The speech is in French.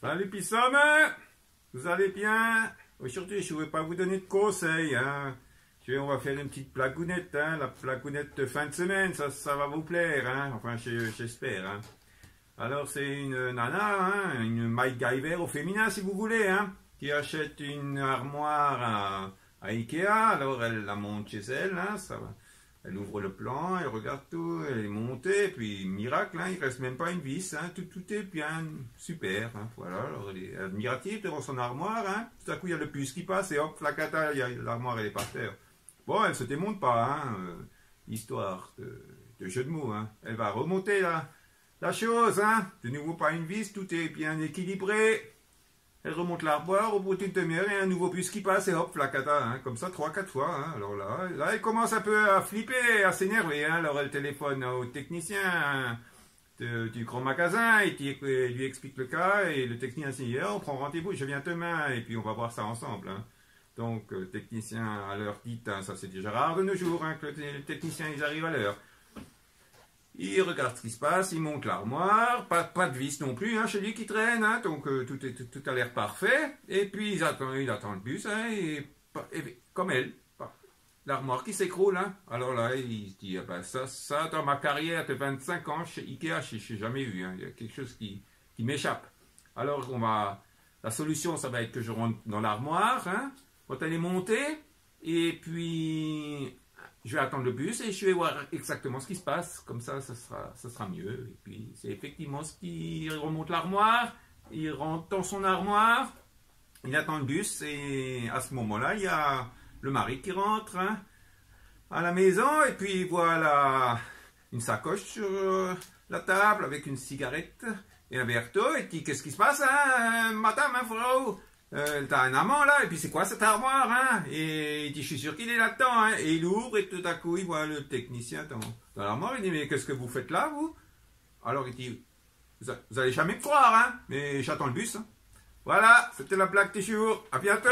Salut Pissom, vous allez bien? Aujourd'hui, je ne vais pas vous donner de conseils. Hein. On va faire une petite plagounette, hein, la plagounette de fin de semaine, ça va vous plaire. Hein. Enfin, j'espère. Hein. Alors, c'est une nana, hein, une MacGyver au féminin, si vous voulez, hein, qui achète une armoire à Ikea. Alors, elle la monte chez elle, hein, ça va. Elle ouvre le plan, elle regarde tout, elle est montée, puis miracle, hein, il ne reste même pas une vis, hein, tout est bien, super, hein, voilà, alors elle est admirative devant son armoire, hein, tout à coup il y a le puce qui passe et hop, flacata, l'armoire elle est par terre. Bon, elle se démonte pas, hein, histoire de jeu de mots, hein, elle va remonter la chose, hein, de nouveau pas une vis, tout est bien équilibré. Elle remonte l'armoire, au bout d'une demi-heure, il y a un nouveau puce qui passe et hop, flacata, hein, comme ça 3-4 fois. Hein. Alors là, elle commence un peu à flipper, à s'énerver. Hein. Alors elle téléphone au technicien hein, du grand magasin et lui explique le cas. Et le technicien dit on prend rendez-vous, je viens demain et puis on va voir ça ensemble. Hein. Donc le technicien à l'heure dite, hein, ça c'est déjà rare de nos jours hein, que les techniciens ils arrivent à l'heure. Il regarde ce qui se passe, il monte l'armoire, pas de vis non plus, hein, chez lui qui traîne, hein, donc tout a l'air parfait. Et puis il attend le bus, hein, et comme elle, l'armoire qui s'écroule. Hein. Alors là, il se dit, ah ben, ça dans ma carrière de 25 ans chez Ikea, je n'ai jamais vu, hein, il y a quelque chose qui m'échappe. Alors la solution, ça va être que je rentre dans l'armoire, hein, quand elle est montée, et puis je vais attendre le bus et je vais voir exactement ce qui se passe. Comme ça sera mieux. Et puis, c'est effectivement ce qui remonte l'armoire. Il rentre dans son armoire. Il attend le bus. Et à ce moment-là, il y a le mari qui rentre hein, à la maison. Et puis, il voit une sacoche sur la table avec une cigarette et un verre d'eau. Et il dit, qu'est-ce qui se passe, hein, madame, hein, frérot? T'as un amant là, et puis c'est quoi cette armoire hein? Et il dit, je suis sûr qu'il est là-dedans, hein? Et il ouvre, et tout à coup, il voit le technicien dans l'armoire, il dit, mais qu'est-ce que vous faites là, vous? Alors il dit, vous allez jamais me croire, hein? Mais j'attends le bus. Hein? Voilà, c'était la blague du jour, à bientôt!